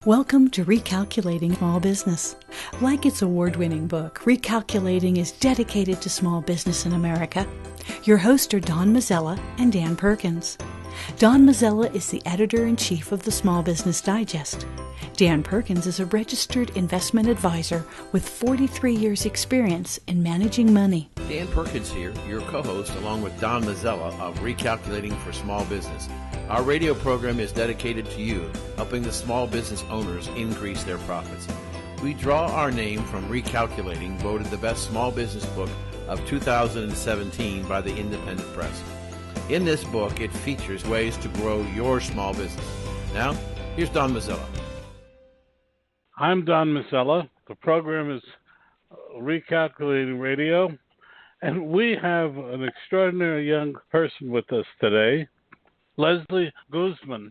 Welcome to Recalculating Small Business. Like its award-winning book, Recalculating is dedicated to small business in America. Your hosts are Don Mazzella and Dan Perkins. Don Mazzella is the editor-in-chief of the Small Business Digest. Dan Perkins is a registered investment advisor with 43 years' experience in managing money. Dan Perkins here, your co-host, along with Don Mazzella of Recalculating for Small Business. Our radio program is dedicated to you, helping the small business owners increase their profits. We draw our name from Recalculating, voted the best small business book of 2017 by the Independent Press. In this book, it features ways to grow your small business. Now, here's Don Mazzella. I'm Don Mazzella. The program is Recalculating Radio, and we have an extraordinary young person with us today, Leslie Guzman.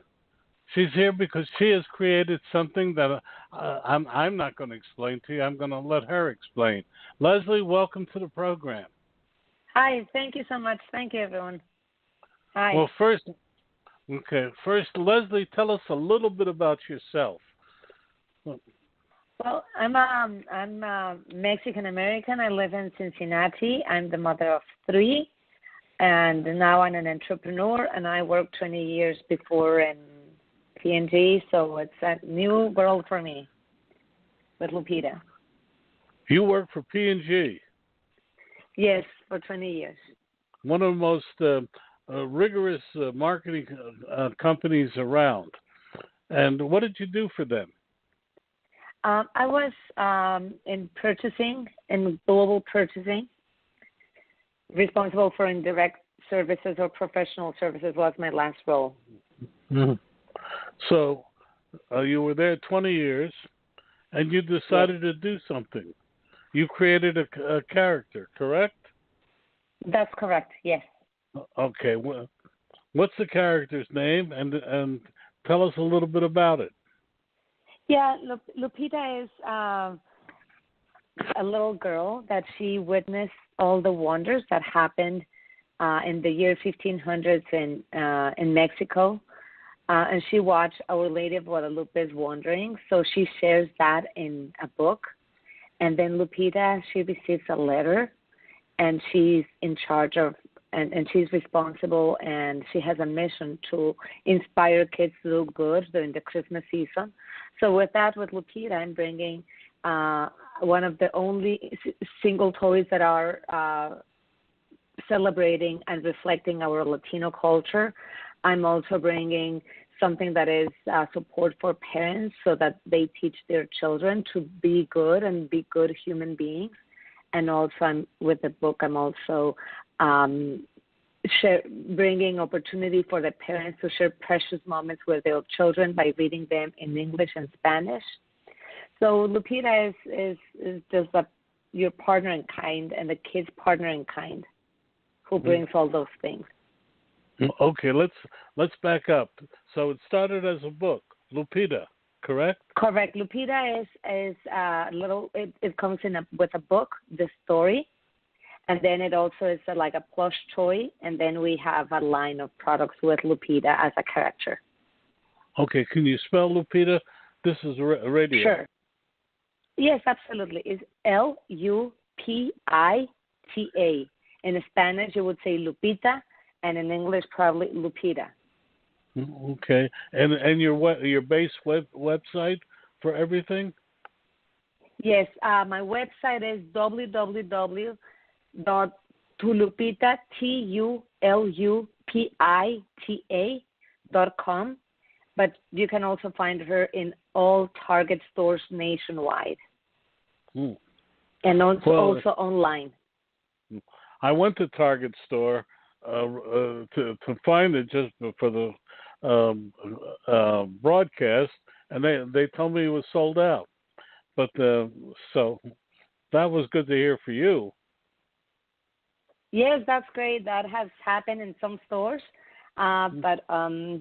She's here because she has created something that I'm not going to explain to you. I'm going to let her explain. Leslie, welcome to the program. Hi, thank you so much. Thank you, everyone. Hi. Well, first, Leslie, tell us a little bit about yourself. Well, I'm Mexican American. I live in Cincinnati. I'm the mother of 3, and now I'm an entrepreneur. And I worked 20 years before in P&G, so it's a new world for me with Lupita. You work for P&G? Yes, for 20 years. One of the most rigorous marketing companies around. And what did you do for them? I was in purchasing, in global purchasing, responsible for indirect services or professional services was my last role. Mm-hmm. So you were there 20 years, and you decided to do something. You created a character, correct? That's correct, yes. Okay. Well, what's the character's name, and tell us a little bit about it. Yeah, Lupita is a little girl that she witnessed all the wonders that happened in the year 1500s in Mexico. And she watched Our Lady of Guadalupe's wandering, so she shares that in a book. And then Lupita, she receives a letter, and she's in charge of, and she's responsible, and she has a mission to inspire kids to do good during the Christmas season. So with Lupita, I'm bringing one of the only single toys that are celebrating and reflecting our Latino culture. I'm also bringing something that is support for parents so that they teach their children to be good and be good human beings. And also with the book, I'm also bringing opportunity for the parents to share precious moments with their children by reading them in English and Spanish. So Lupita is just your partner in kind and the kid's partner in kind who brings all those things. Okay, let's back up. So it started as a book, Lupita, correct? Correct. Lupita is little. It comes with a book, the story, and then it also is like a plush toy, and then we have a line of products with Lupita as a character. Okay, can you spell Lupita? This is radio. Sure. Yes, absolutely. It's Lupita. In Spanish, you would say Lupita, and in English, probably Lupita. Okay, and your base website for everything? Yes, my website is www.tulupita.com, but you can also find her in all Target stores nationwide, and also online. I went to Target store to find it just for the broadcast, and they told me it was sold out. But so that was good to hear for you. Yes, that's great. That has happened in some stores, but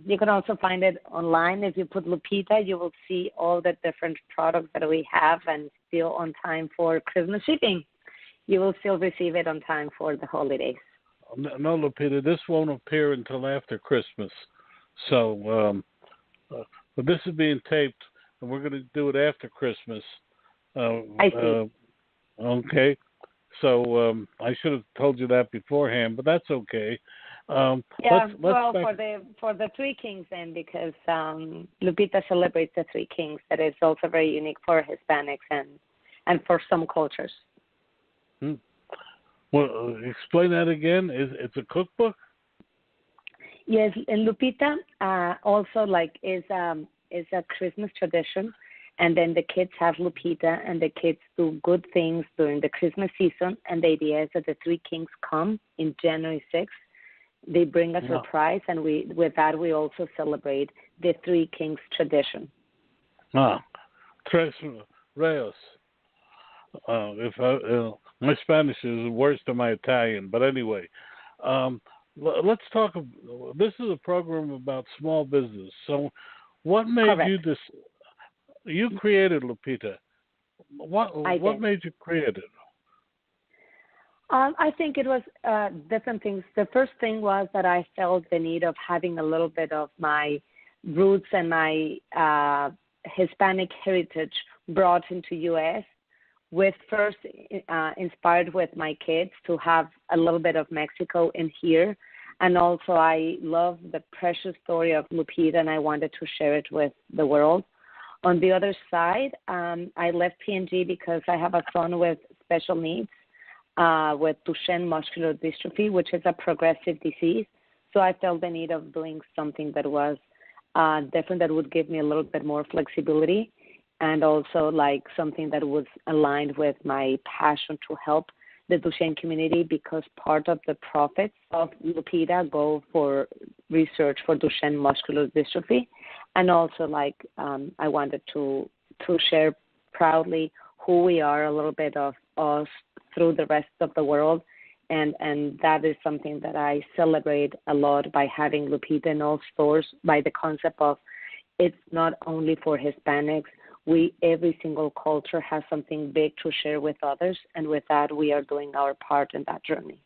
you can also find it online. If you put Lupita, you will see all the different products that we have, and still on time for Christmas shipping. You will still receive it on time for the holidays. No, Lupita, this won't appear until after Christmas. So, but this is being taped and we're going to do it after Christmas. I see. Okay. So I should have told you that beforehand, but that's okay. Let's for the Three Kings then, because Lupita celebrates the Three Kings. That is also very unique for Hispanics and for some cultures. Well, explain that again. It's a cookbook? Yes, and Lupita also is a Christmas tradition, and then the kids have Lupita, and the kids do good things during the Christmas season. And the idea is that the Three Kings come in January 6th. They bring a surprise, and with that we also celebrate the Three Kings tradition. Tres Reyes. My Spanish is worse than my Italian, but anyway, let's talk. This is a program about small business. So, what made you this? You created Lupita. What made you create it? I think it was different things. The first thing was that I felt the need of having a little bit of my roots and my Hispanic heritage brought into U.S. with first inspired with my kids to have a little bit of Mexico in here. And also I love the precious story of Lupita, and I wanted to share it with the world. On the other side, I left P&G because I have a son with special needs, with Duchenne muscular dystrophy, which is a progressive disease. So I felt the need of doing something that was different, that would give me a little bit more flexibility, and also something that was aligned with my passion to help the Duchenne community, because part of the profits of Lupita go for research for Duchenne muscular dystrophy. And also I wanted to share proudly who we are, a little bit of us through the rest of the world. And that is something that I celebrate a lot by having Lupita in all stores, by the concept of it's not only for Hispanics. Every single culture has something big to share with others, and with that, we are doing our part in that journey.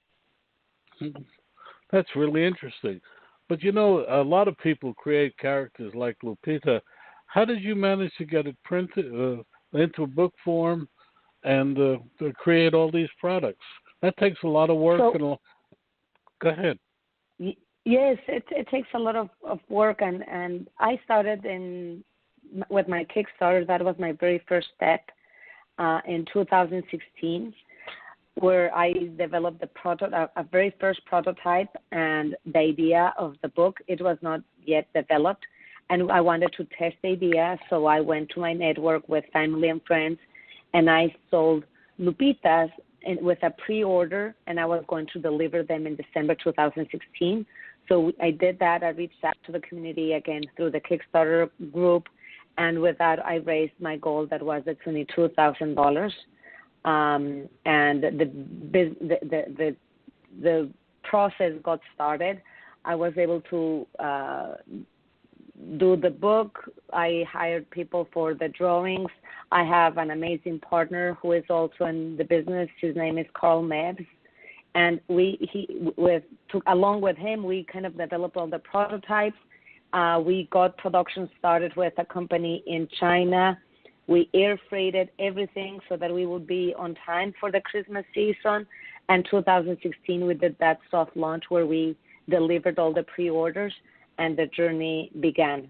That's really interesting. But a lot of people create characters like Lupita. How did you manage to get it printed into book form and to create all these products? That takes a lot of work. Go ahead. Yes, it takes a lot of work, and I started with my Kickstarter. That was my very first step in 2016, where I developed a very first prototype, and the idea of the book, it was not yet developed, and I wanted to test the idea, so I went to my network with family and friends, and I sold Lupitas with a pre-order, and I was going to deliver them in December 2016. So I did that. I reached out to the community again through the Kickstarter group, and with that, I raised my goal that was at $22,000. And the process got started. I was able to do the book. I hired people for the drawings. I have an amazing partner who is also in the business. His name is Carl Mebs. And along with him, we kind of developed all the prototypes. We got production started with a company in China. We air freighted everything so that we would be on time for the Christmas season. And 2016, we did that soft launch where we delivered all the pre-orders, and the journey began.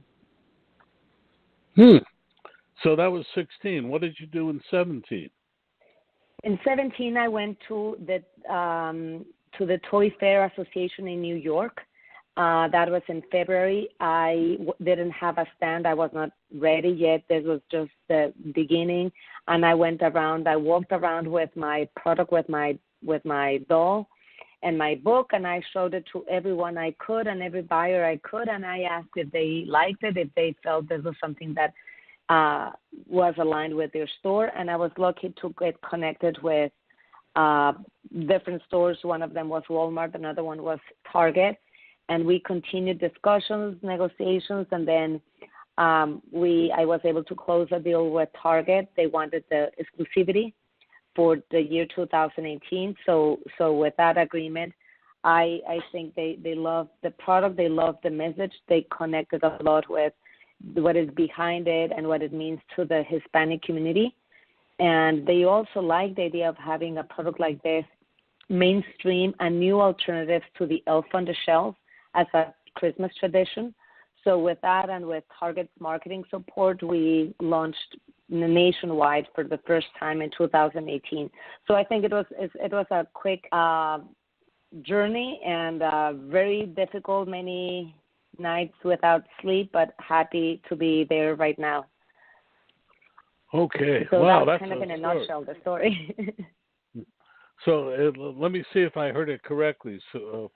So that was 16. What did you do in 17? In 17, I went to the Toy Fair Association in New York. That was in February. I didn't have a stand. I was not ready yet. This was just the beginning. And I went around. I walked around with my product, with my doll and my book, and I showed it to everyone I could and every buyer I could. And I asked if they liked it, if they felt this was something that was aligned with their store. And I was lucky to get connected with different stores. One of them was Walmart. Another one was Target. And we continued discussions, negotiations, and then I was able to close a deal with Target. They wanted the exclusivity for the year 2018. So with that agreement, I think they loved the product. They loved the message. They connected a lot with behind it and what it means to the Hispanic community. And they also like the idea of having a product like this mainstream and new alternatives to the elf on the shelf as a Christmas tradition. So with that and with Target's marketing support, we launched nationwide for the first time in 2018. So I think it was a quick journey and very difficult, many nights without sleep, but happy to be there right now. Okay. So wow, that's that's kind of in a story. nutshell the story. So let me see if I heard it correctly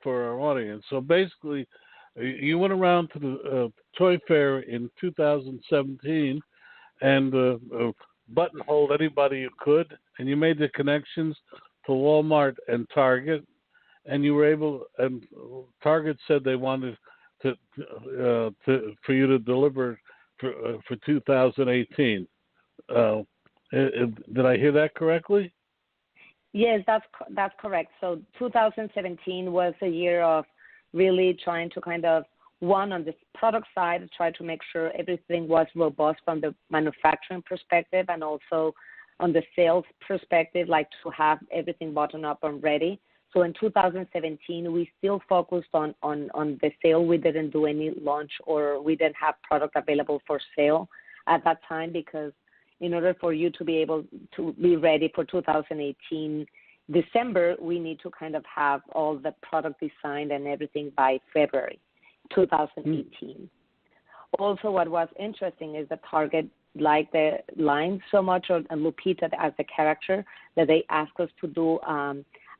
for our audience. So basically, you went around to the toy fair in 2017 and buttonholed anybody you could, and you made the connections to Walmart and Target, and you were able. And Target said they wanted to for you to deliver for 2018. Did I hear that correctly? Yes, that's correct. So 2017 was a year of really trying to kind of, one, on the product side, try to make sure everything was robust from the manufacturing perspective, and also on the sales perspective, like to have everything buttoned up and ready. So in 2017, we still focused on the sale. We didn't do any launch, or we didn't have product available for sale at that time, because in order for you to be able to be ready for 2018 December, we need to kind of have all the product designed and everything by February 2018. Also, what was interesting is that Target liked the line so much, and Lupita as the character, that they asked us to do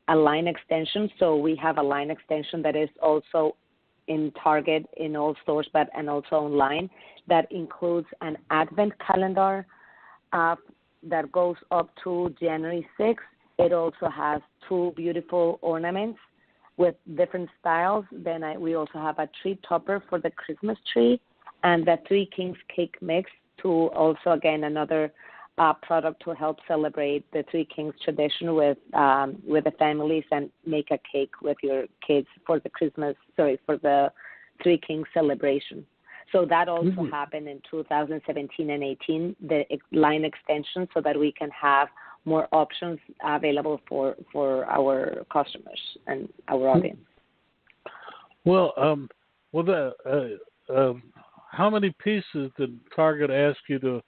a line extension. So we have a line extension that is also in Target, in all stores, and also online, that includes an advent calendar that goes up to January 6th. It also has 2 beautiful ornaments with different styles. Then we also have a tree topper for the Christmas tree, and the Three Kings cake mix, to also, again, another product to help celebrate the Three Kings tradition with the families, and make a cake with your kids for the Three Kings celebration. So that also happened in 2017 and 18, the line extension, so that we can have more options available for our customers and our audience. Well, how many pieces did Target ask you to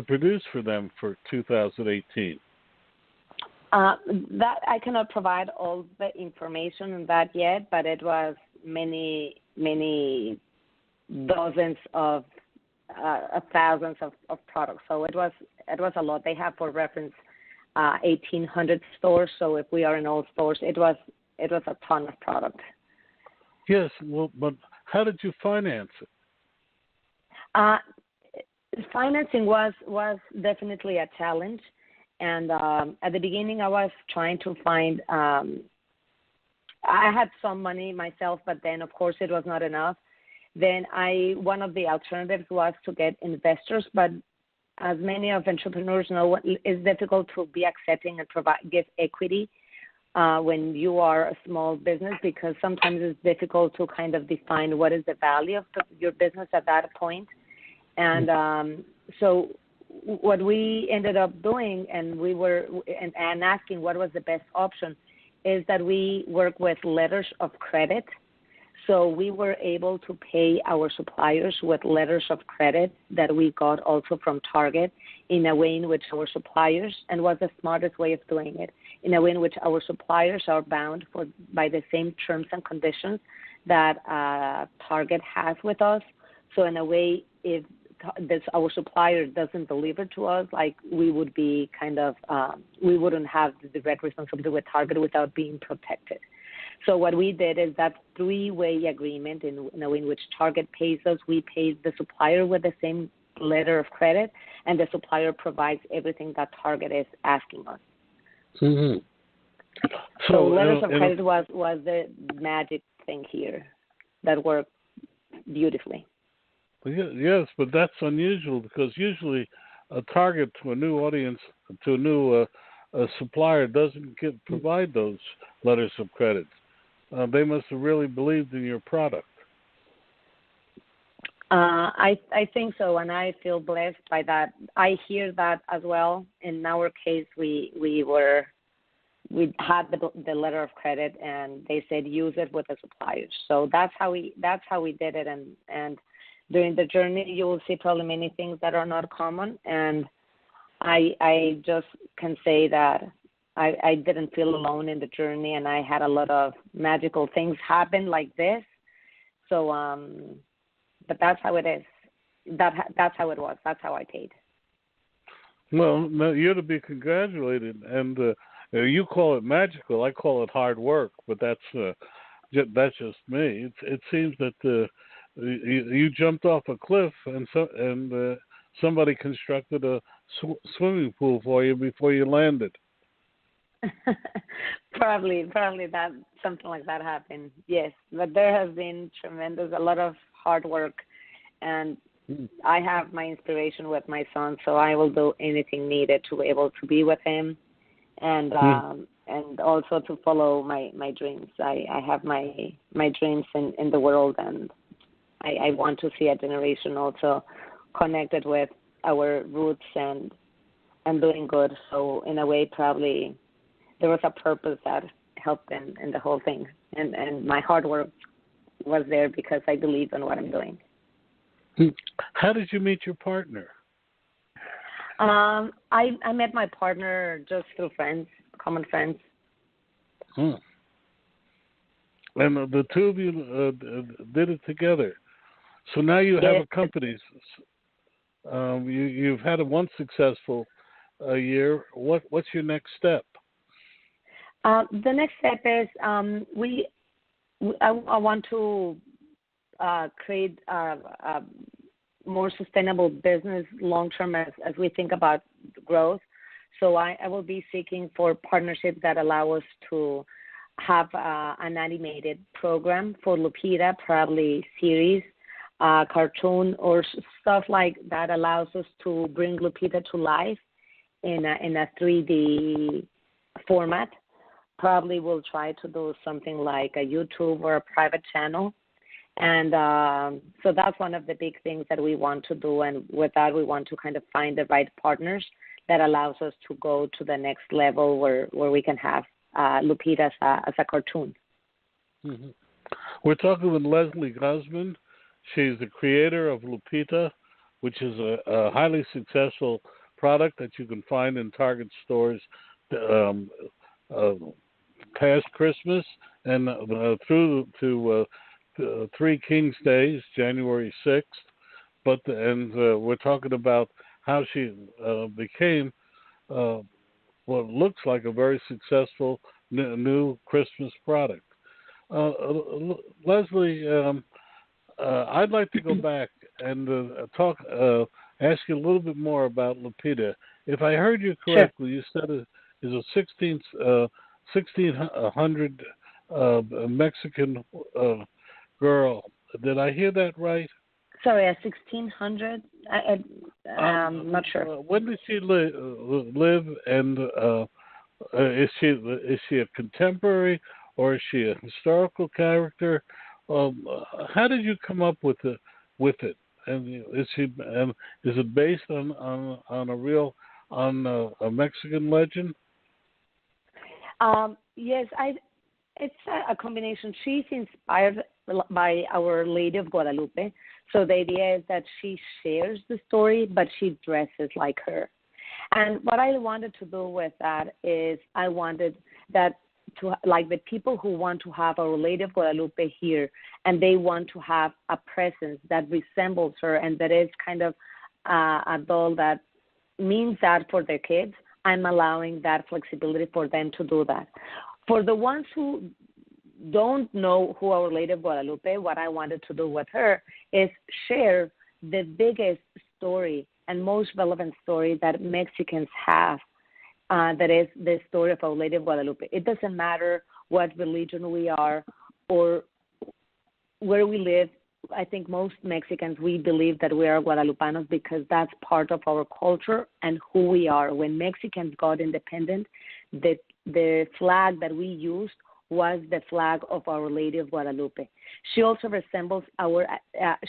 produce for them for 2018? That I cannot provide all the information on that yet, but it was many dozens of thousands of products. So it was a lot. They have, for reference, 1,800 stores. So if we are in all stores, it was a ton of product. Yes. Well, but how did you finance it? Financing was definitely a challenge, and at the beginning I was trying to find. I had some money myself, but then of course it was not enough. Then one of the alternatives was to get investors, but as many of entrepreneurs know, it's difficult to be accepting and give equity when you are a small business, because sometimes it's difficult to kind of define what is the value of your business at that point. And so what we ended up doing, and we were and asking what was the best option, is that we work with letters of credit. So we were able to pay our suppliers with letters of credit that we got also from Target, in a way in which our suppliers, and was the smartest way of doing it, in a way in which our suppliers are bound by the same terms and conditions that Target has with us. So in a way, if our supplier doesn't deliver to us, like, we would be kind of, we wouldn't have the direct responsibility with Target without being protected. So what we did is that 3-way agreement in a way in which Target pays us, we pay the supplier with the same letter of credit, and the supplier provides everything that Target is asking us. Mm-hmm. So letters of credit was the magic thing here that worked beautifully. Yes, but that's unusual, because usually a Target, to a new audience, to a new supplier, doesn't provide those letters of credit. They must have really believed in your product. I think so, and I feel blessed by that. I hear that as well. In our case, we had the letter of credit, and they said use it with the suppliers. So that's how we did it. And during the journey, you will see probably many things that are not common. And I just can say that I didn't feel alone in the journey, and I had a lot of magical things happen like this. So, but that's how it is. That's how it was. That's how I paid. Well, no, you're to be congratulated, and you call it magical. I call it hard work, but that's just me. It seems that you jumped off a cliff, and somebody constructed a swimming pool for you before you landed. Probably that something like that happened. Yes, but there has been a lot of hard work, and I have my inspiration with my son, so I will do anything needed to be able to be with him, and also to follow my dreams. I have my dreams in the world, and I want to see a generation also connected with our roots and doing good. So in a way, probably there was a purpose that helped in the whole thing, and my hard work was there because I believe in what I'm doing. How did you meet your partner? I met my partner just through friends, common friends. And the two of you did it together. So now you have a company. You've had one successful year. What's your next step? The next step is I want to create a more sustainable business long term as we think about growth. So I will be seeking for partnerships that allow us to have an animated program for Lupita, probably series, cartoon, or stuff like that allows us to bring Lupita to life in a 3D format. Probably we'll try to do something like a YouTube or a private channel. And so that's one of the big things that we want to do. And with that, we want to kind of find the right partners that allows us to go to the next level where we can have Lupita as a cartoon. Mm-hmm. We're talking with Leslie Guzman. She's the creator of Lupita, which is a highly successful product that you can find in Target stores past Christmas and through to Three Kings Days, January 6th. We're talking about how she became what looks like a very successful new Christmas product. Leslie, I'd like to go back and ask you a little bit more about Lupita. If I heard you correctly, you said it is a 1600 Mexican girl. Did I hear that right? Sorry, a 1600? I'm not sure. When did she live? And is she a contemporary or is she a historical character? How did you come up with it? And is it based on a Mexican legend? Yes, it's a combination. She's inspired by Our Lady of Guadalupe. So the idea is that she shares the story, but she dresses like her. And what I wanted to do with that is I wanted that to, like, the people who want to have Our Lady of Guadalupe here, and they want to have a presence that resembles her and that is kind of a doll that means that for their kids, I'm allowing that flexibility for them to do that. For the ones who don't know who Our Lady of Guadalupe, what I wanted to do with her is share the biggest story and most relevant story that Mexicans have, that is the story of Our Lady of Guadalupe. It doesn't matter what religion we are or where we live. I think most Mexicans, we believe that we are Guadalupanos because that's part of our culture and who we are. When Mexicans got independent, the flag that we used was the flag of Our Lady of Guadalupe. She also resembles our.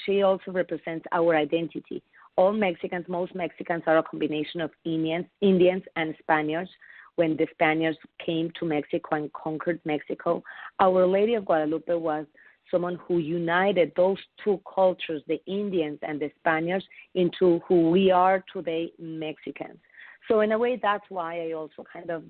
She also represents our identity. All Mexicans, most Mexicans, are a combination of Indians, and Spaniards. When the Spaniards came to Mexico and conquered Mexico, Our Lady of Guadalupe was someone who united those two cultures, the Indians and the Spaniards, into who we are today, Mexicans. So in a way, that's why I also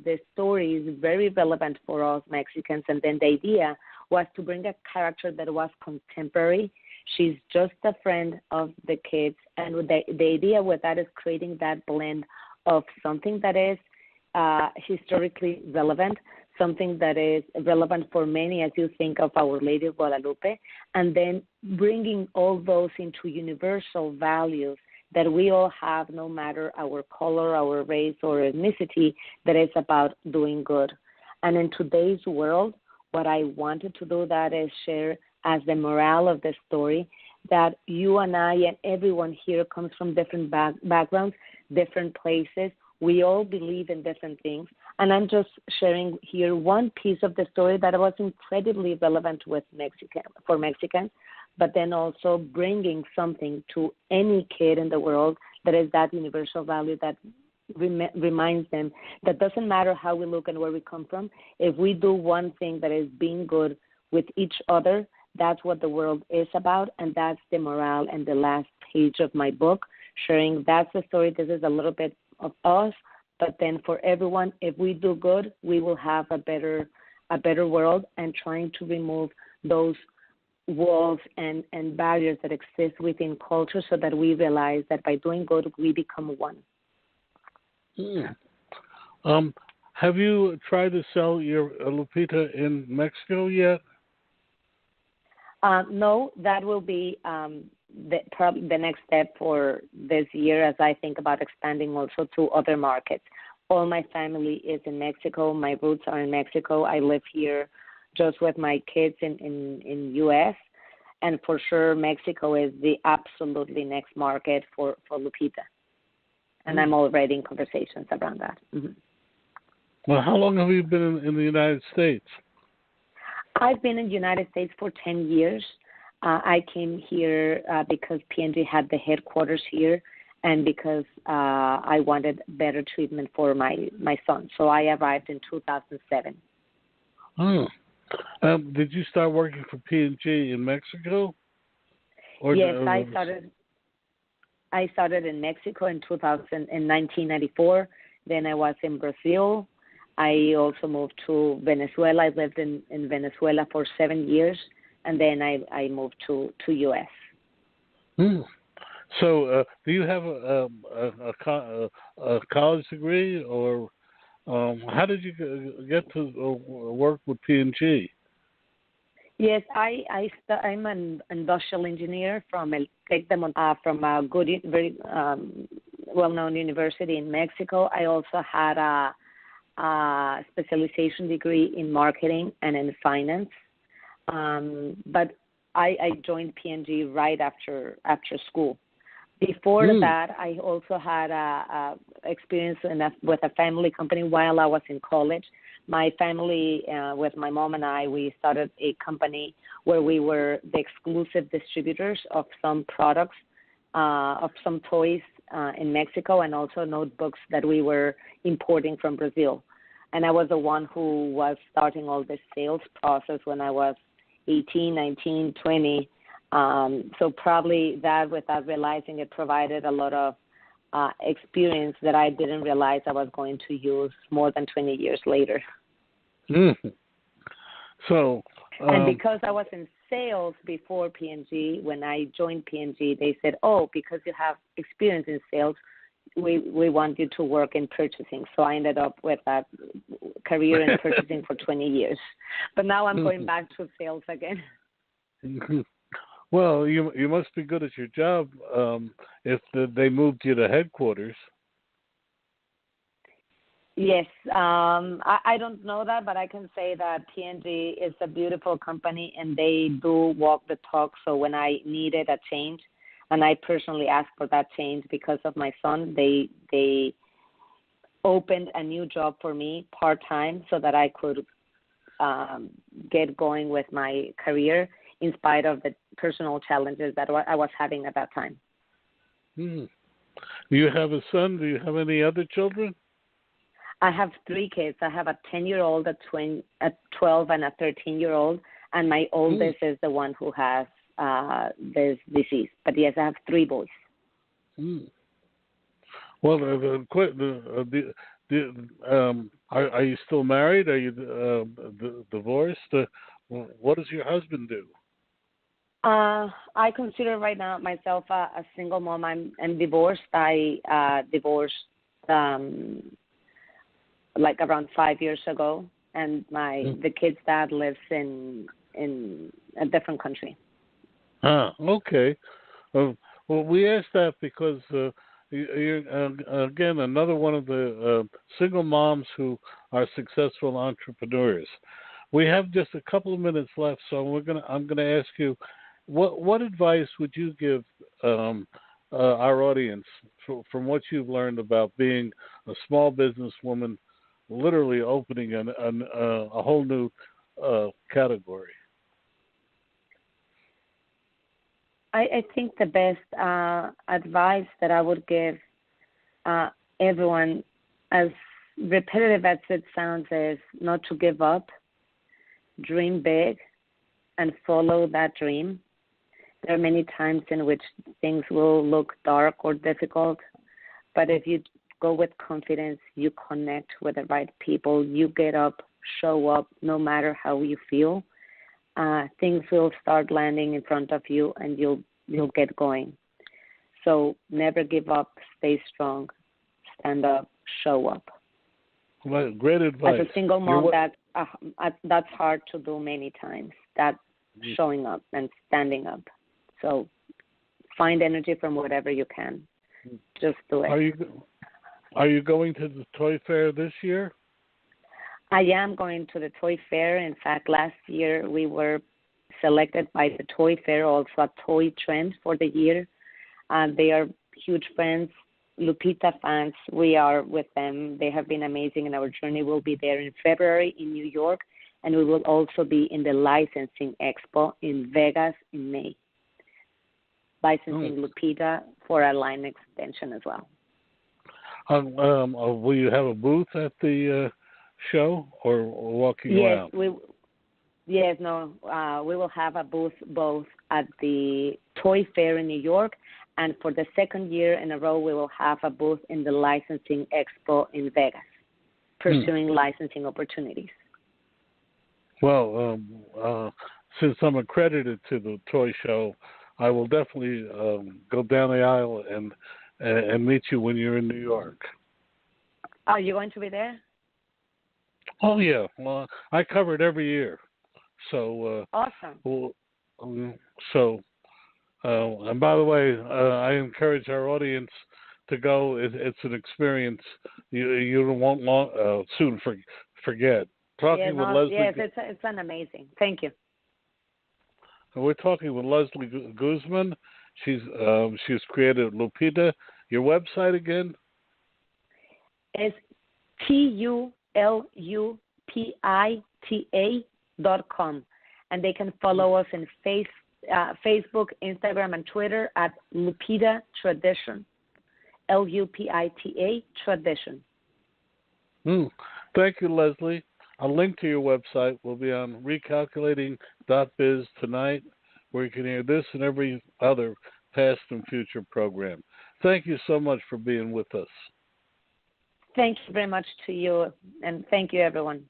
this story is very relevant for us Mexicans. And then the idea was to bring a character that was contemporary. She's just a friend of the kids. And with the idea with that is creating that blend of something that is historically relevant, something that is relevant for many as you think of Our Lady of Guadalupe, and then bringing all those into universal values that we all have, no matter our color, our race, or ethnicity, that is about doing good. And in today's world, what I wanted to do that is share as the morale of the story that you and I and everyone here comes from different backgrounds, different places. We all believe in different things. And I'm just sharing here one piece of the story that was incredibly relevant for Mexicans, but then also bringing something to any kid in the world that is that universal value that reminds them that doesn't matter how we look and where we come from. If we do one thing that is being good with each other, that's what the world is about, and that's the morale and the last page of my book, sharing that's the story. This is a little bit of us, but then for everyone, if we do good, we will have a better world, and trying to remove those walls and barriers that exist within culture so that we realize that by doing good, we become one. Have you tried to sell your Lupita in Mexico yet? No, that will be probably the next step for this year as I think about expanding also to other markets. All my family is in Mexico. My roots are in Mexico. I live here just with my kids in U.S., and for sure Mexico is the absolutely next market for Lupita. And I'm already in conversations around that. Mm-hmm. Well, how long have you been in the United States? I've been in the United States for 10 years. I came here because P&G had the headquarters here, and because I wanted better treatment for my son. So I arrived in 2007. Oh. Did you start working for P&G in Mexico? Yes, I started in Mexico in 1994. Then I was in Brazil. I also moved to Venezuela. I lived in Venezuela for 7 years, and then I moved to U.S. So, do you have a college degree, or how did you get to work with P&G? Yes, I'm an industrial engineer from El Tec de from a good, very well-known university in Mexico. I also had a specialization degree in marketing and in finance. But I joined P&G right after school. Before that, I also had experience with a family company while I was in college. My family, with my mom and I, we started a company where we were the exclusive distributors of some products, of some toys in Mexico, and also notebooks that we were importing from Brazil. And I was the one who was starting all the sales process when I was 18, 19, 20. So probably that, without realizing it, provided a lot of experience that I didn't realize I was going to use more than 20 years later. So, and because I was in sales before P&G, when I joined P&G, they said, "Oh, because you have experience in sales, we want you to work in purchasing." So I ended up with a career in purchasing for 20 years. But now I'm going back to sales again. Well, you must be good at your job if they moved you to headquarters. Yes, I don't know that, but I can say that P&G is a beautiful company, and they do walk the talk. So when I needed a change, and I personally asked for that change because of my son, they opened a new job for me part-time so that I could get going with my career in spite of the personal challenges that I was having at that time. Do you have a son? Do you have any other children? I have 3 kids. I have a 10-year-old, a 12, and a 13-year-old, and my oldest is the one who has this disease. But yes, I have 3 boys. Well, are you still married? Are you divorced? What does your husband do? I consider right now myself a single mom. I'm divorced. I divorced like around 5 years ago, and the kid's dad lives in a different country. Okay. Well, we asked that because you're again another one of the single moms who are successful entrepreneurs. We have just a couple of minutes left, so I'm gonna ask you, what advice would you give our audience from what you've learned about being a small businesswoman, literally opening a whole new category? I think the best advice that I would give everyone, as repetitive as it sounds, is not to give up, dream big, and follow that dream. There are many times in which things will look dark or difficult, but if you go with confidence, you connect with the right people, you get up, show up, no matter how you feel, things will start landing in front of you, and you'll get going. So never give up, stay strong, stand up, show up. Well, great advice. As a single mom, that's hard to do many times, that showing up and standing up. So find energy from whatever you can. Just do it. Are you going to the toy fair this year? I am going to the toy fair. In fact, last year we were selected by the toy fair, also a toy trend for the year. They are huge friends, Lupita fans. We are with them. They have been amazing, and our journey will be there in February in New York, and we will also be in the licensing expo in Vegas in May. Licensing Lupita for a line extension as well. Will you have a booth at the show or walking around? We will have a booth both at the toy fair in New York, and for the second year in a row, we will have a booth in the licensing expo in Vegas, pursuing licensing opportunities. Well, since I'm accredited to the toy show, I will definitely go down the aisle and meet you when you're in New York. Are you going to be there? Oh yeah, well, I cover it every year. So awesome. And by the way, I encourage our audience to go. It's an experience you won't soon forget. Talking with Leslie. Yes, it's an amazing. Thank you. We're talking with Leslie Guzman. She's created Lupita. Your website again? It's TULUPITA.com, and they can follow us in Facebook, Instagram, and Twitter at Lupita Tradition. LUPITA Tradition. Thank you, Leslie. A link to your website will be on recalculating.biz tonight, where you can hear this and every other past and future program. Thank you so much for being with us. Thank you very much to you, and thank you, everyone.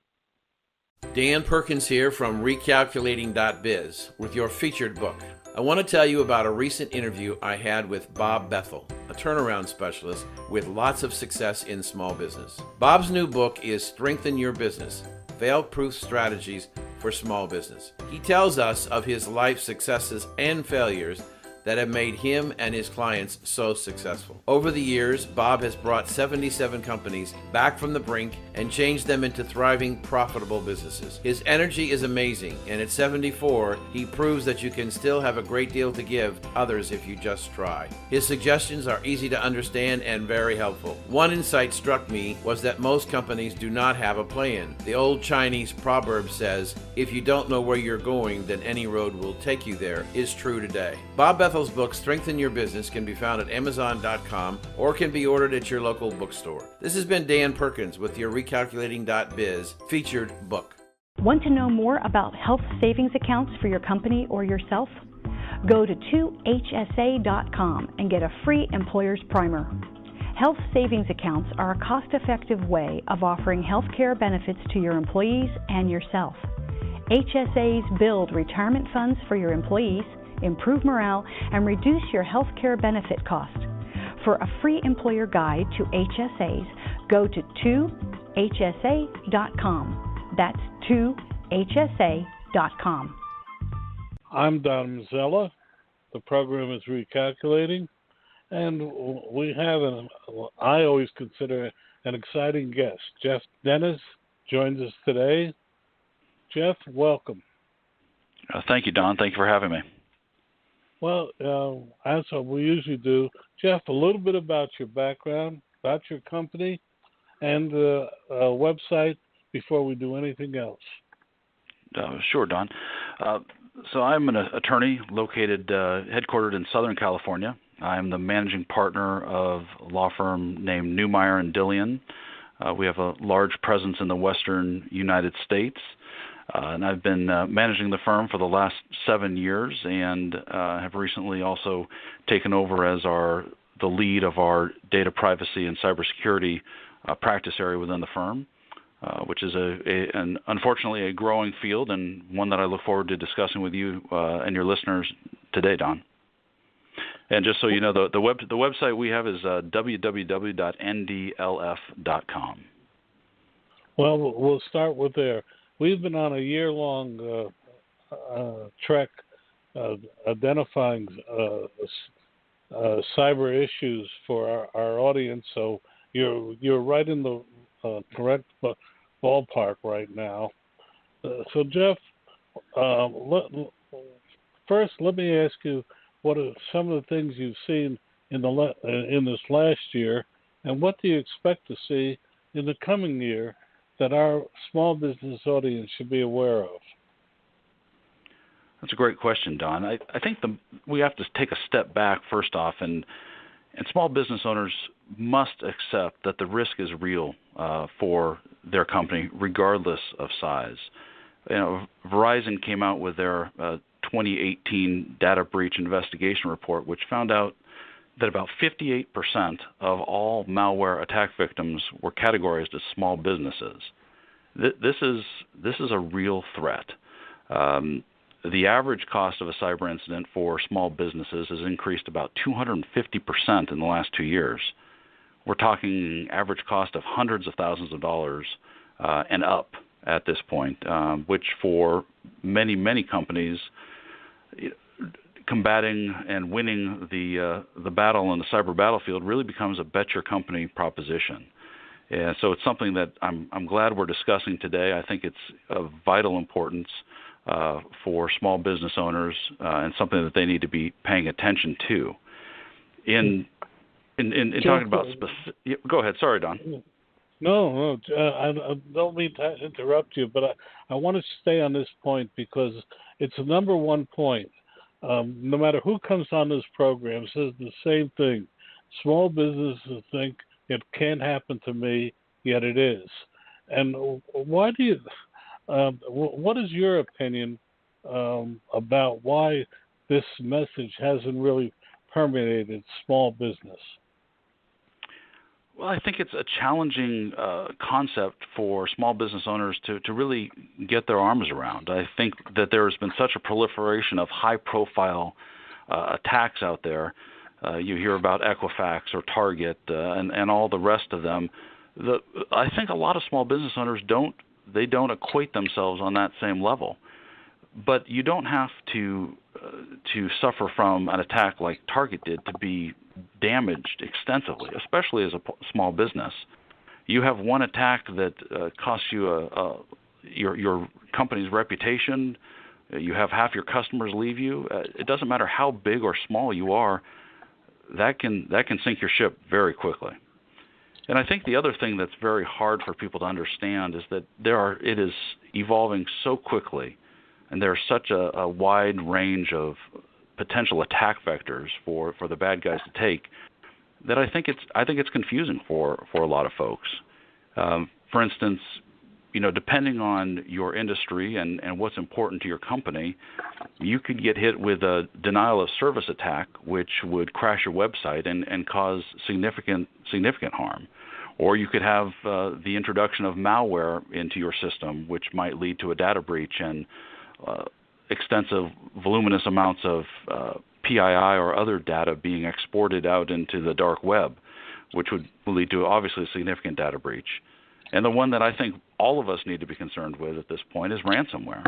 Dan Perkins here from Recalculating.biz with your featured book. I want to tell you about a recent interview I had with Bob Bethel, a turnaround specialist with lots of success in small business. Bob's new book is Strengthen Your Business, Fail-Proof Strategies for Small Business. He tells us of his life successes and failures that have made him and his clients so successful. Over the years, Bob has brought 77 companies back from the brink and changed them into thriving, profitable businesses. His energy is amazing, and at 74, he proves that you can still have a great deal to give others if you just try. His suggestions are easy to understand and very helpful. One insight struck me was that most companies do not have a plan. The old Chinese proverb says, "If you don't know where you're going, then any road will take you there," is true today. Bob Bethel's book, Strengthen Your Business, can be found at Amazon.com or can be ordered at your local bookstore. This has been Dan Perkins with your Recalculating.biz featured book. Want to know more about health savings accounts for your company or yourself? Go to 2hsa.com and get a free employer's primer. Health savings accounts are a cost-effective way of offering health care benefits to your employees and yourself. HSAs build retirement funds for your employees, improve morale, and reduce your health care benefit cost. For a free employer guide to HSAs, go to 2hsa.com. That's 2hsa.com. I'm Don Mazzella. The program is Recalculating, and we have I always consider an exciting guest. Jeff Dennis joins us today. Jeff, welcome. Thank you, Don. Thank you for having me. Well, as we usually do, Jeff, a little bit about your background, about your company, and the website before we do anything else. Sure, Don. So I'm an attorney located, headquartered in Southern California. I'm the managing partner of a law firm named Newmeyer Dillion. We have a large presence in the western United States. And I've been managing the firm for the last 7 years and have recently also taken over as the lead of our data privacy and cybersecurity practice area within the firm, which is unfortunately a growing field and one that I look forward to discussing with you and your listeners today, Don. And just so you know, the website we have is www.ndlf.com. Well, we'll start with there. We've been on a year-long trek identifying cyber issues for our audience. So you're right in the correct ballpark right now. So Jeff, first let me ask you, what are some of the things you've seen in this last year, and what do you expect to see in the coming year that our small business audience should be aware of? That's a great question, Don. I think we have to take a step back first off, and small business owners must accept that the risk is real for their company, regardless of size. You know, Verizon came out with their 2018 data breach investigation report, which found out that about 58% of all malware attack victims were categorized as small businesses. This is a real threat. The average cost of a cyber incident for small businesses has increased about 250% in the last 2 years. We're talking average cost of hundreds of thousands of dollars and up at this point, which for many, many companies, combating and winning the battle on the cyber battlefield really becomes a bet your company proposition. And so it's something that I'm glad we're discussing today. I think it's of vital importance for small business owners and something that they need to be paying attention to. In talking about specific, go ahead. Sorry, Don. No, I don't mean to interrupt you, but I want to stay on this point because it's the number one point. No matter who comes on this program, says the same thing. Small businesses think it can't happen to me, yet it is. And why do you? What is your opinion about why this message hasn't really permeated small business? Well, I think it's a challenging concept for small business owners to really get their arms around. I think that there has been such a proliferation of high-profile attacks out there. You hear about Equifax or Target and all the rest of them. I think a lot of small business owners don't equate themselves on that same level. But you don't have to suffer from an attack like Target did to be damaged extensively, especially as a small business. You have one attack that costs you your company's reputation. You have half your customers leave you. It doesn't matter how big or small you are. That can sink your ship very quickly. And I think the other thing that's very hard for people to understand is that it is evolving so quickly, and there's such a wide range of potential attack vectors for the bad guys to take that I think it's confusing for a lot of folks. For instance, depending on your industry and what's important to your company, you could get hit with a denial of service attack, which would crash your website and cause significant harm. Or you could have the introduction of malware into your system, which might lead to a data breach and extensive, voluminous amounts of PII or other data being exported out into the dark web, which would lead to obviously a significant data breach. And the one that I think all of us need to be concerned with at this point is ransomware.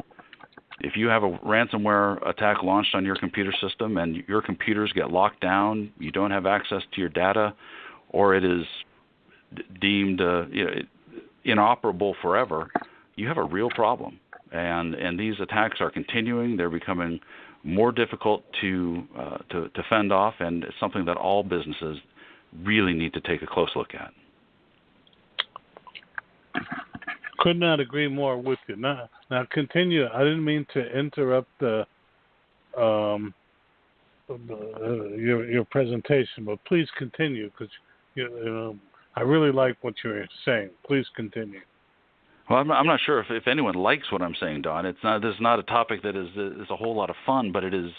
If you have a ransomware attack launched on your computer system and your computers get locked down, you don't have access to your data, or it is deemed inoperable forever, you have a real problem. And these attacks are continuing. They're becoming more difficult to fend off, and it's something that all businesses really need to take a close look at. Could not agree more with you. Now continue. I didn't mean to interrupt your presentation, but please continue because I really like what you're saying. Please continue. Well, I'm not sure if anyone likes what I'm saying, Don. This is not a topic that is a whole lot of fun, but it is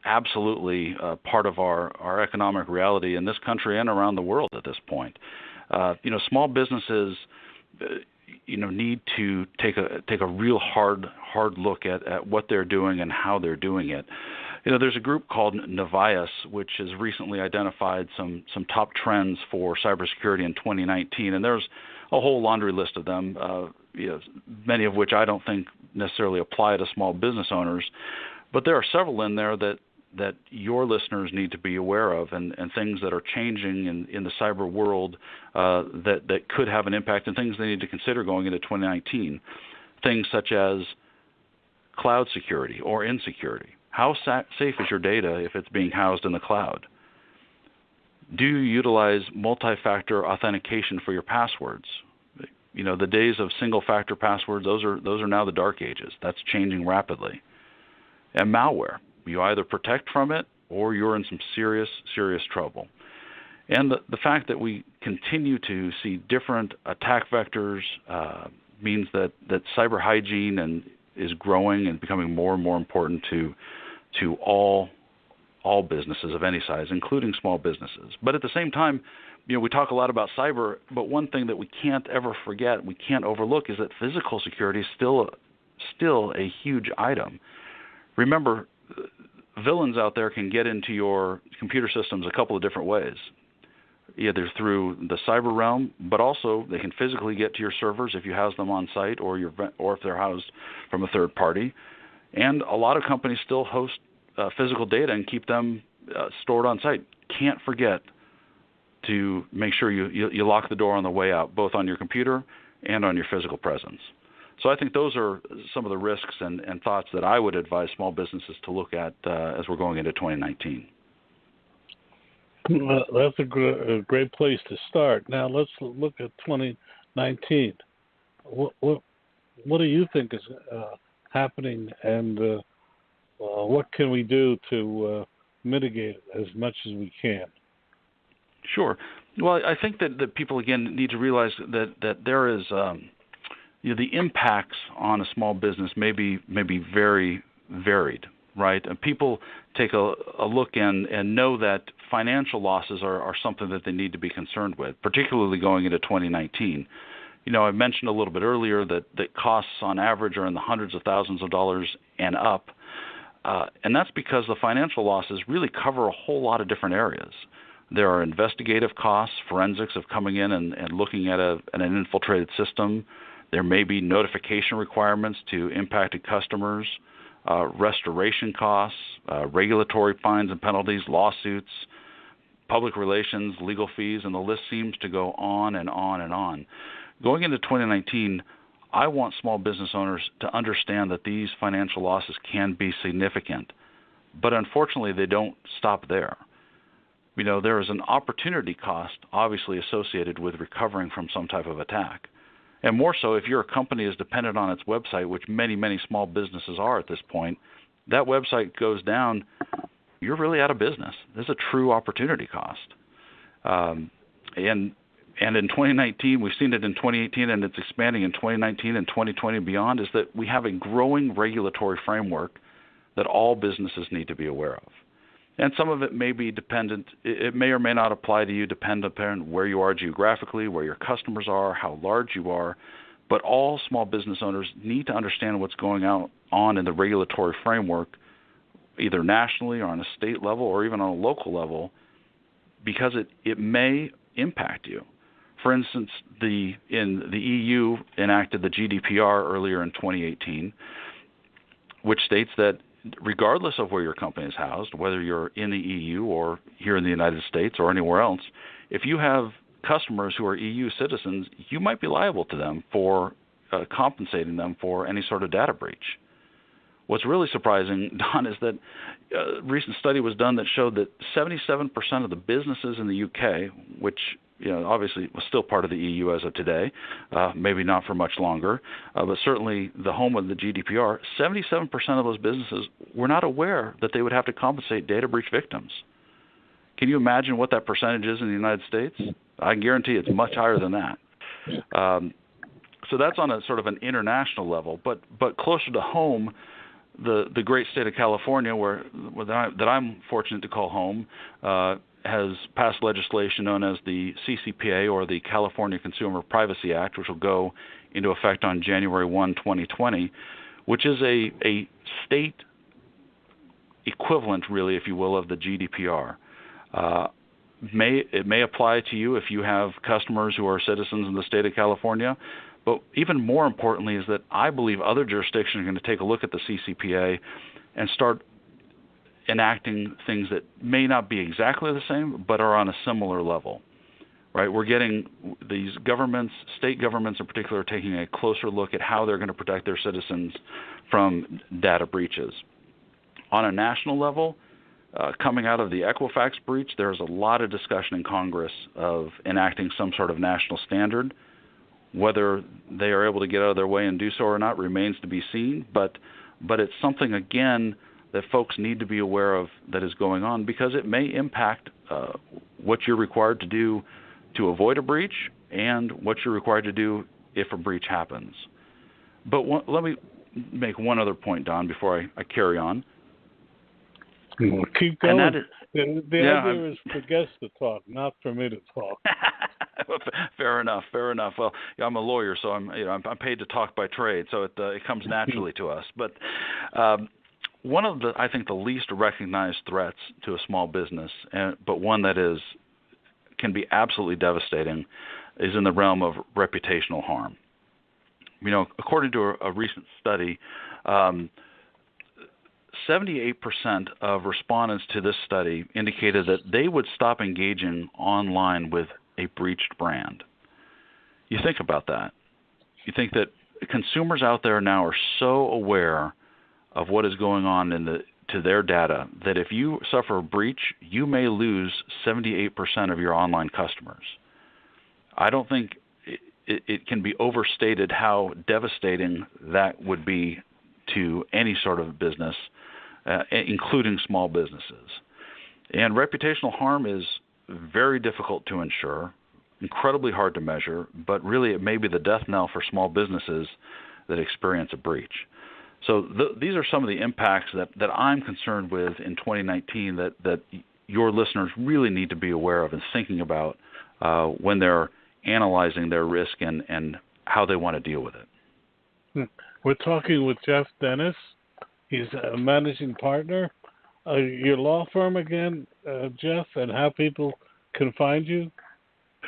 absolutely part of our economic reality in this country and around the world at this point. Small businesses need to take a real hard look at what they're doing and how they're doing it. There's a group called Newmeyer, which has recently identified some top trends for cybersecurity in 2019, and there's a whole laundry list of them, many of which I don't think necessarily apply to small business owners, but there are several in there that your listeners need to be aware of, and things that are changing in the cyber world that could have an impact, and things they need to consider going into 2019. Things such as cloud security or insecurity. How safe is your data if it's being housed in the cloud? Do you utilize multi-factor authentication for your passwords? The days of single-factor passwords, those are now the dark ages. That's changing rapidly. And malware. You either protect from it or you're in some serious trouble. And the fact that we continue to see different attack vectors means that cyber hygiene is growing and becoming more and more important to all businesses of any size, including small businesses. But at the same time, we talk a lot about cyber, but one thing that we can't ever forget, we can't overlook, is that physical security is still a huge item. Remember, villains out there can get into your computer systems a couple of different ways, either through the cyber realm, but also they can physically get to your servers if you house them on site or if they're housed from a third party. And a lot of companies still host physical data and keep them stored on site. Can't forget to make sure you lock the door on the way out, both on your computer and on your physical presence. So I think those are some of the risks and thoughts that I would advise small businesses to look at as we're going into 2019. That's a great place to start. Now let's look at 2019. What do you think is happening, and what can we do to mitigate it as much as we can? Sure. Well, I think that people, again, need to realize that there is the impacts on a small business may be very varied, right? And people take a look and know that financial losses are something that they need to be concerned with, particularly going into 2019. I mentioned a little bit earlier that costs on average are in the hundreds of thousands of dollars and up, and that's because the financial losses really cover a whole lot of different areas. There are investigative costs, forensics of coming in and looking at an infiltrated system. There may be notification requirements to impacted customers, restoration costs, regulatory fines and penalties, lawsuits, public relations, legal fees, and the list seems to go on and on and on. Going into 2019, I want small business owners to understand that these financial losses can be significant, but unfortunately they don't stop there. There is an opportunity cost obviously associated with recovering from some type of attack. And more so if your company is dependent on its website, which many, many small businesses are at this point, that website goes down, you're really out of business. There's a true opportunity cost. And in 2019, we've seen it in 2018, and it's expanding in 2019 and 2020 and beyond, is that we have a growing regulatory framework that all businesses need to be aware of. And some of it may be dependent, it may or may not apply to you, depending upon where you are geographically, where your customers are, how large you are. But all small business owners need to understand what's going on in the regulatory framework, either nationally or on a state level or even on a local level, because it may impact you. For instance, the EU enacted the GDPR earlier in 2018, which states that regardless of where your company is housed, whether you're in the EU or here in the United States or anywhere else, if you have customers who are EU citizens, you might be liable to them for compensating them for any sort of data breach. What's really surprising, Don, is that a recent study was done that showed that 77% of the businesses in the UK, which obviously was still part of the EU as of today, maybe not for much longer, but certainly the home of the GDPR, 77% of those businesses were not aware that they would have to compensate data breach victims. Can you imagine what that percentage is in the United States? I guarantee it's much higher than that. So that's on a sort of an international level, but closer to home, the great state of California, that I'm fortunate to call home, has passed legislation known as the CCPA, or the California Consumer Privacy Act, which will go into effect on January 1, 2020, which is a state equivalent, really, if you will, of the GDPR. It may apply to you if you have customers who are citizens in the state of California, but even more importantly is that I believe other jurisdictions are going to take a look at the CCPA and start enacting things that may not be exactly the same, but are on a similar level, right? We're getting these governments, state governments in particular, taking a closer look at how they're going to protect their citizens from data breaches. On a national level, coming out of the Equifax breach, there's a lot of discussion in Congress of enacting some sort of national standard. Whether they are able to get out of their way and do so or not remains to be seen, but it's something, again, that folks need to be aware of that is going on, because it may impact what you're required to do to avoid a breach and what you're required to do if a breach happens. But let me make one other point, Don, before I carry on. Well, keep going. The idea is for guests to talk, not for me to talk. Fair enough. Well, I'm a lawyer, so I'm paid to talk by trade, so it comes naturally to us. But one of the, I think, the least recognized threats to a small business, but one that can be absolutely devastating, is in the realm of reputational harm. According to a recent study, 78% of respondents to this study indicated that they would stop engaging online with a breached brand. You think about that. You think that consumers out there now are so aware of what is going on to their data that if you suffer a breach, you may lose 78% of your online customers. I don't think it can be overstated how devastating that would be to any sort of business, including small businesses. And reputational harm is very difficult to ensure, incredibly hard to measure, but really it may be the death knell for small businesses that experience a breach. So these are some of the impacts that I'm concerned with in 2019 that your listeners really need to be aware of and thinking about when they're analyzing their risk and how they want to deal with it. We're talking with Jeff Dennis. He's a managing partner. Your law firm again, Jeff, and how people can find you?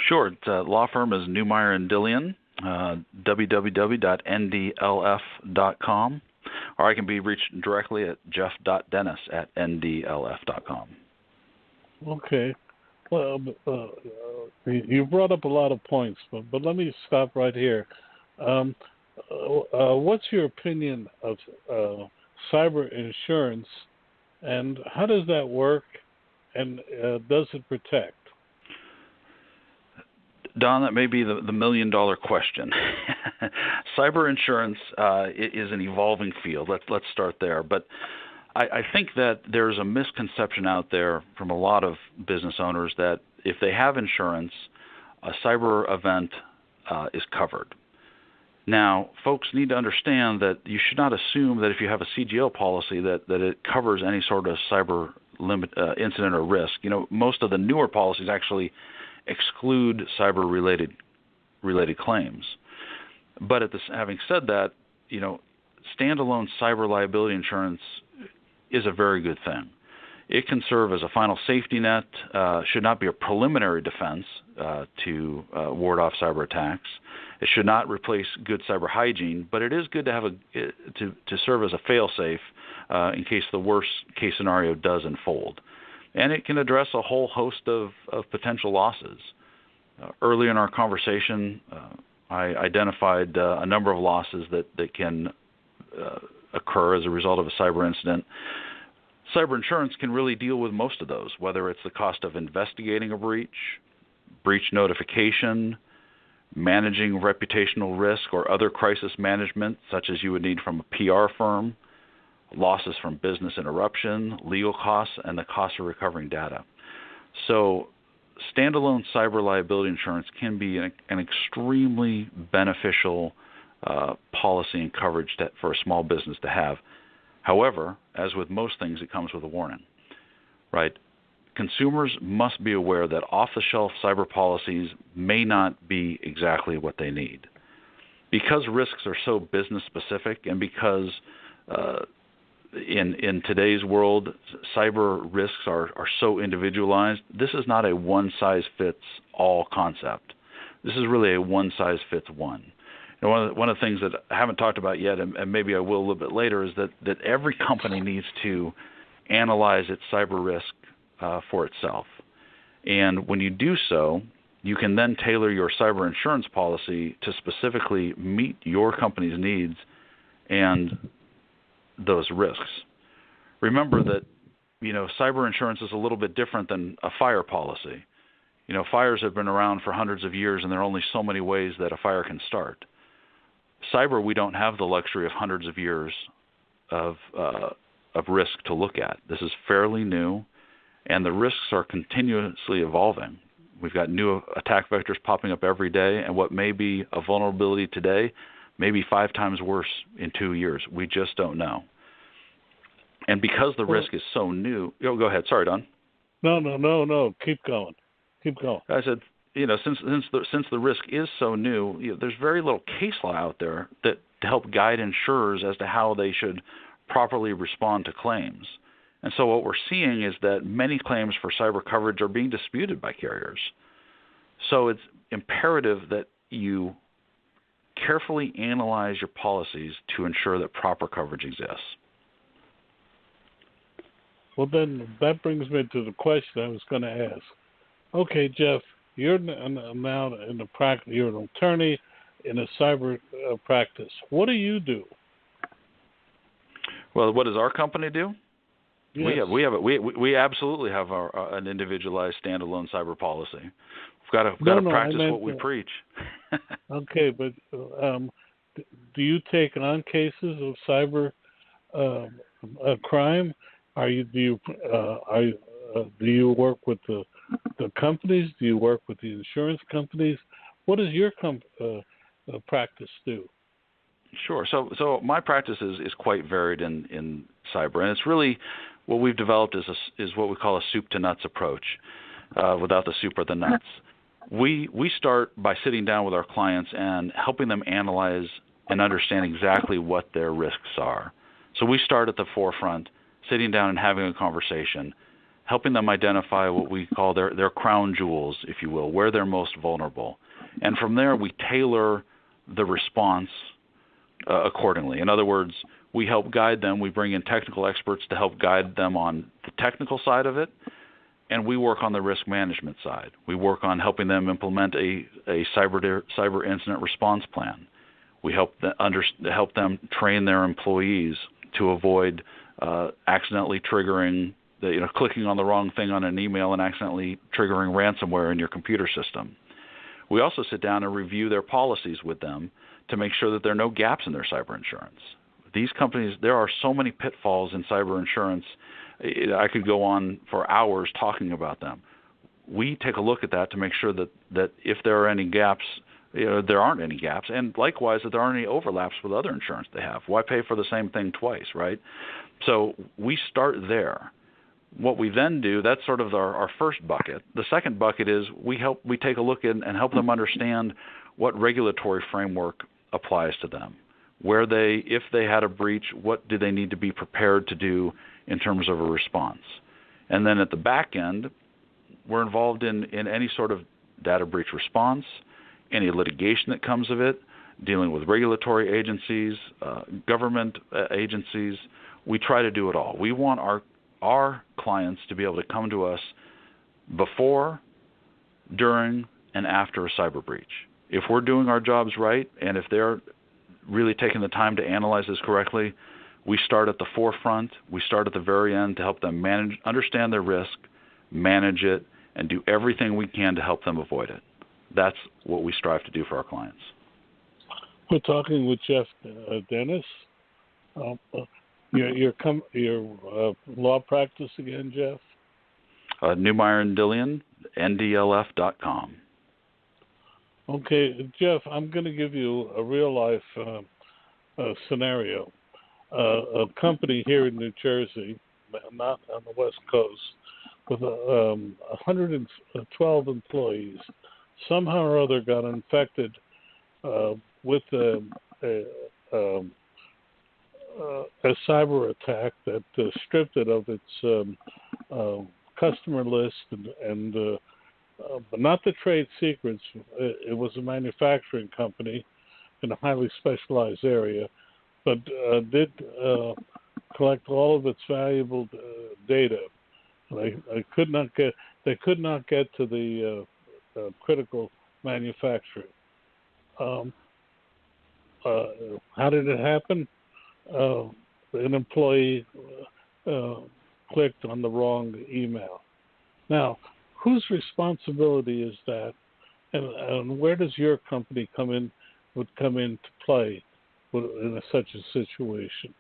Sure. The law firm is Newmeyer Dillion www.ndlf.com, or I can be reached directly at jeff.dennis@ndlf.com. Okay. Well, you brought up a lot of points, but let me stop right here. What's your opinion of cyber insurance, and how does that work, and does it protect? Don, that may be the million-dollar question. Cyber insurance is an evolving field. Let's start there. But I think that there's a misconception out there from a lot of business owners that if they have insurance, a cyber event is covered. Now, folks need to understand that you should not assume that if you have a CGL policy that it covers any sort of cyber incident or risk. You know, most of the newer policies actually exclude cyber-related claims. But having said that, you know, standalone cyber liability insurance is a very good thing. It can serve as a final safety net, should not be a preliminary defense to ward off cyber attacks. It should not replace good cyber hygiene, but it is good to have to serve as a fail-safe in case the worst case scenario does unfold. And it can address a whole host of potential losses. Early in our conversation, I identified a number of losses that can occur as a result of a cyber incident. Cyber insurance can really deal with most of those, whether it's the cost of investigating a breach notification, managing reputational risk or other crisis management, such as you would need from a PR firm, losses from business interruption, legal costs, and the cost of recovering data. So standalone cyber liability insurance can be an extremely beneficial policy and coverage for a small business to have. However, as with most things, it comes with a warning, right? Consumers must be aware that off-the-shelf cyber policies may not be exactly what they need. Because risks are so business-specific and because in today's world, cyber risks are so individualized, this is not a one-size-fits-all concept. This is really a one-size-fits-one. You know, one of the things that I haven't talked about yet, and maybe I will a little bit later, is that every company needs to analyze its cyber risk for itself. And when you do so, you can then tailor your cyber insurance policy to specifically meet your company's needs and those risks. Remember that, you know, cyber insurance is a little bit different than a fire policy. You know, fires have been around for hundreds of years, and there are only so many ways that a fire can start. Cyber, we don't have the luxury of hundreds of years of risk to look at. This is fairly new, and the risks are continuously evolving. We've got new attack vectors popping up every day, and what may be a vulnerability today may be 5 times worse in 2 years. We just don't know. And because the risk is so new, go ahead. Sorry, Don. No. Keep going. I said, you know, since the risk is so new, you know, there's very little case law out there that to help guide insurers as to how they should properly respond to claims. And so what we're seeing is that many claims for cyber coverage are being disputed by carriers. So it's imperative that you carefully analyze your policies to ensure that proper coverage exists. Well, then that brings me to the question I was going to ask. Okay, Jeff, you're now in the practice. You're an attorney in a cyber practice. What do you do? Well, what does our company do? Yes. We absolutely have an individualized standalone cyber policy. We've got to practice what we preach. Okay, but do you take on cases of cyber crime? Do you work with the companies? Do you work with the insurance companies? What does your practice do? Sure. So my practice is quite varied in cyber, and it's really what we've developed is what we call a soup to nuts approach, without the soup or the nuts. We start by sitting down with our clients and helping them analyze and understand exactly what their risks are. So we start at the forefront, sitting down and having a conversation, helping them identify what we call their crown jewels, if you will, where they're most vulnerable. And from there, we tailor the response accordingly. In other words, we help guide them. We bring in technical experts to help guide them on the technical side of it, and we work on the risk management side. We work on helping them implement a cyber incident response plan. We help them train their employees to avoid accidentally triggering, clicking on the wrong thing on an email and accidentally triggering ransomware in your computer system. We also sit down and review their policies with them to make sure that there are no gaps in their cyber insurance. These companies, there are so many pitfalls in cyber insurance. I could go on for hours talking about them. We take a look at that to make sure that if there are any gaps, there aren't any gaps, and likewise that there aren't any overlaps with other insurance they have. Why pay for the same thing twice, right? So we start there. What we then do, that's sort of our first bucket. The second bucket is we take a look and help them understand what regulatory framework applies to them. If they had a breach, what do they need to be prepared to do in terms of a response? And then at the back end, we're involved in any sort of data breach response, any litigation that comes of it, dealing with regulatory agencies, government agencies. We try to do it all. We want our clients to be able to come to us before, during, and after a cyber breach. If we're doing our jobs right, and if they're really taking the time to analyze this correctly, we start at the forefront, we start at the very end to help them understand their risk, manage it, and do everything we can to help them avoid it. That's what we strive to do for our clients. We're talking with Jeff Dennis. Your law practice again, Jeff? Newmeyer Dillion, NDLF.com. Okay, Jeff, I'm going to give you a real-life scenario. A company here in New Jersey, not on the West Coast, with 112 employees, somehow or other got infected with a cyber attack that stripped it of its customer list but not the trade secrets. It was a manufacturing company in a highly specialized area, but did collect all of its valuable data. They could not get to the critical manufacturing. How did it happen? An employee clicked on the wrong email. Now, whose responsibility is that, and where does your company would come into play in such a situation?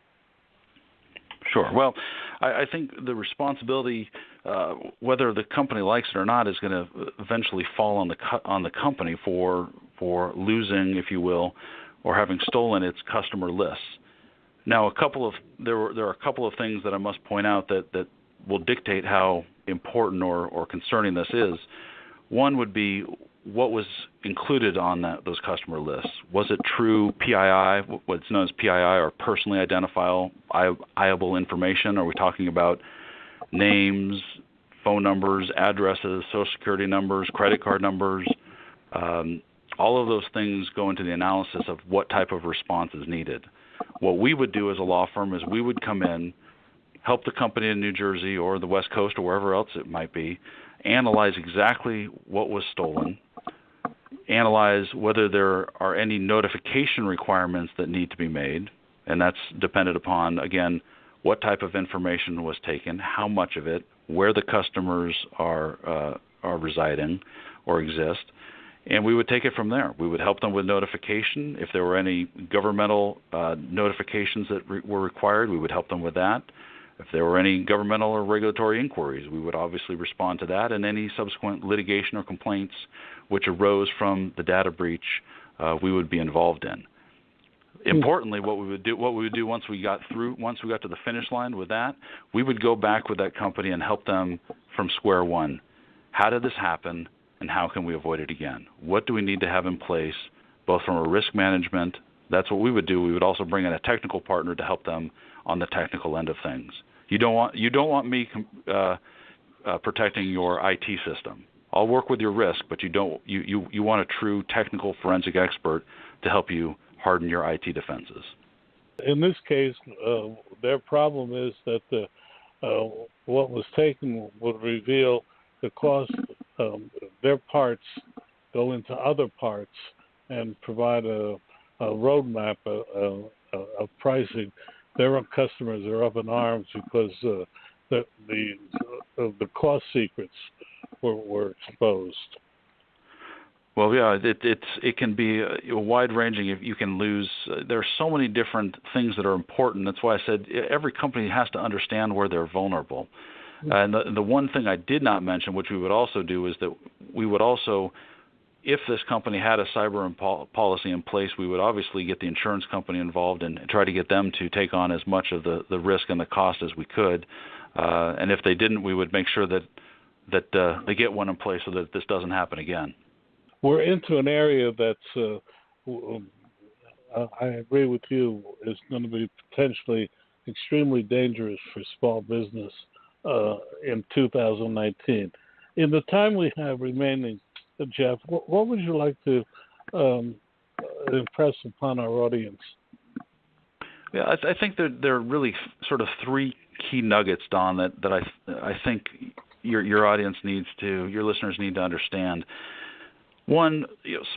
Sure. Well, I think the responsibility, whether the company likes it or not, is going to eventually fall on the company for losing, if you will, or having stolen its customer lists. Now, there are a couple of things that I must point out that will dictate how important or concerning this is. One would be what was included on those customer lists. Was it true PII, what's known as PII, or personally identifiable information? Are we talking about names, phone numbers, addresses, social security numbers, credit card numbers? All of those things go into the analysis of what type of response is needed. What we would do as a law firm is we would come in, help the company in New Jersey or the West Coast or wherever else it might be, analyze exactly what was stolen, analyze whether there are any notification requirements that need to be made, and that's dependent upon, again, what type of information was taken, how much of it, where the customers are residing or exist, and we would take it from there. We would help them with notification. If there were any governmental notifications that were required, we would help them with that. If there were any governmental or regulatory inquiries, we would obviously respond to that, and any subsequent litigation or complaints which arose from the data breach, we would be involved in. Importantly, what we would do once we got to the finish line with that, we would go back with that company and help them from square one. How did this happen, and how can we avoid it again? What do we need to have in place, both from a risk management? That's what we would do. We would also bring in a technical partner to help them on the technical end of things. You don't want me protecting your IT system. I'll work with your risk, but you want a true technical forensic expert to help you harden your IT defenses. In this case, their problem is that what was taken would reveal the cost. Their parts go into other parts and provide a roadmap of pricing. Their customers are up in arms because the cost secrets were exposed. Well, yeah, it can be wide-ranging. If you can lose, there are so many different things that are important. That's why I said every company has to understand where they're vulnerable. And the one thing I did not mention, which we would also do, is that we would also, if this company had a cyber policy in place, we would obviously get the insurance company involved and try to get them to take on as much of the risk and the cost as we could. And if they didn't, we would make sure that they get one in place so that this doesn't happen again. We're into an area that's, I agree with you, is going to be potentially extremely dangerous for small business in 2019. In the time we have remaining, Jeff, what would you like to impress upon our audience? Yeah, I think there are really sort of three key nuggets, Don, that I think your audience your listeners need to understand. One,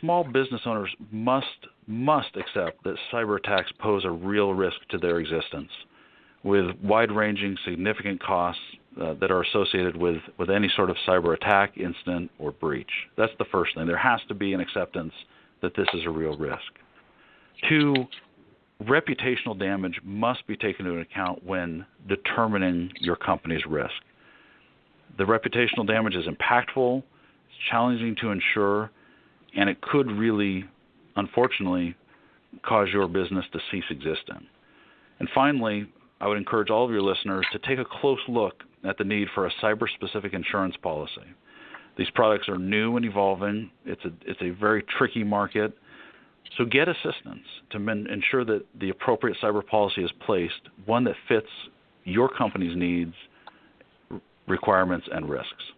small business owners must accept that cyber attacks pose a real risk to their existence, with wide-ranging, significant costs that are associated with any sort of cyber attack, incident, or breach. That's the first thing. There has to be an acceptance that this is a real risk. Two, reputational damage must be taken into account when determining your company's risk. The reputational damage is impactful, it's challenging to insure, and it could really, unfortunately, cause your business to cease existing. And finally, I would encourage all of your listeners to take a close look at the need for a cyber-specific insurance policy. These products are new and evolving. It's a very tricky market. So get assistance to ensure that the appropriate cyber policy is placed, one that fits your company's needs, requirements, and risks.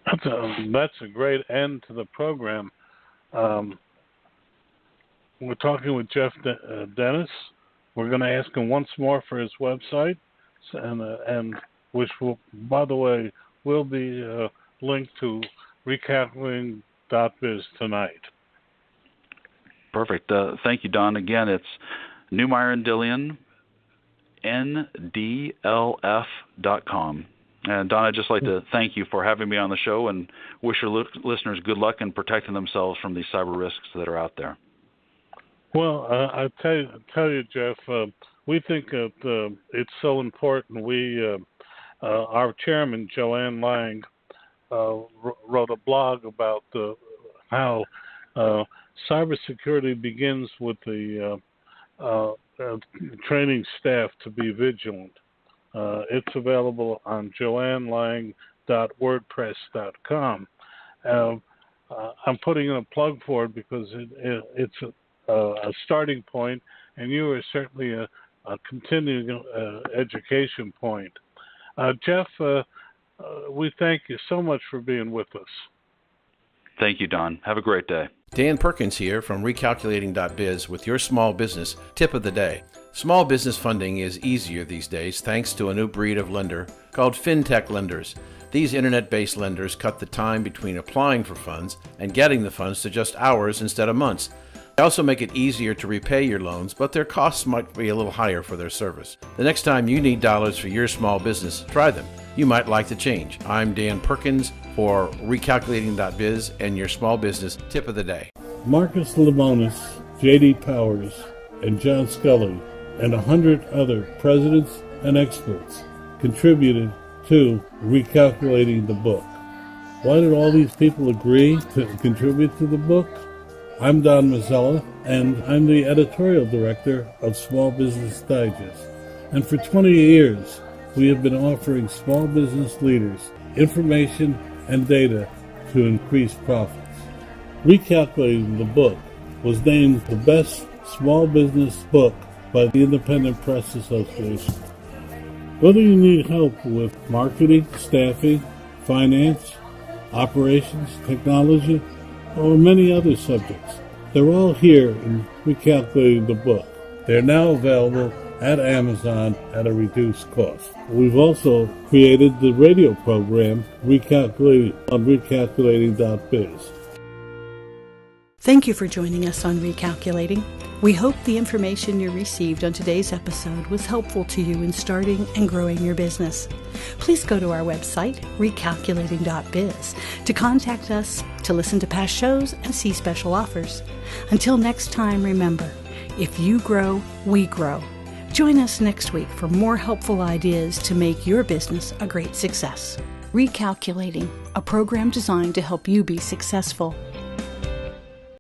That's a great end to the program. We're talking with Jeff Dennis. We're going to ask him once more for his website, and which will, by the way, will be linked to recalculating.biz tonight. Perfect. Thank you, Don. Again, it's Newmeyer Dillion NDLF.com. And Don, I'd just like to thank you for having me on the show and wish your listeners good luck in protecting themselves from these cyber risks that are out there. Well, I tell you, Jeff, we think that it's so important. Our chairman, Joanne Lang, wrote a blog about how cybersecurity begins with the training staff to be vigilant. It's available on joannelang.wordpress.com. I'm putting in a plug for it because it's a starting point, and you are certainly a continuing education point. Jeff, we thank you so much for being with us. Thank you, Don. Have a great day. Dan Perkins here from Recalculating.biz with your small business tip of the day. Small business funding is easier these days thanks to a new breed of lender called fintech lenders. These internet-based lenders cut the time between applying for funds and getting the funds to just hours instead of months. They also make it easier to repay your loans, but their costs might be a little higher for their service. The next time you need dollars for your small business, try them. You might like the change. I'm Dan Perkins for Recalculating.biz and your small business tip of the day. Marcus Lemonis, J.D. Powers, and John Scully, and 100 other presidents and experts contributed to Recalculating the book. Why did all these people agree to contribute to the book? I'm Don Mazzella, and I'm the editorial director of Small Business Digest. And for 20 years, we have been offering small business leaders information and data to increase profits. Recalculating the book was named the best small business book by the Independent Press Association. Whether you need help with marketing, staffing, finance, operations, technology, or many other subjects. They're all here in Recalculating the book. They're now available at Amazon at a reduced cost. We've also created the radio program Recalculating on recalculating.biz. Thank you for joining us on Recalculating. We hope the information you received on today's episode was helpful to you in starting and growing your business. Please go to our website, recalculating.biz, to contact us, to listen to past shows, and see special offers. Until next time, remember, if you grow, we grow. Join us next week for more helpful ideas to make your business a great success. Recalculating, a program designed to help you be successful.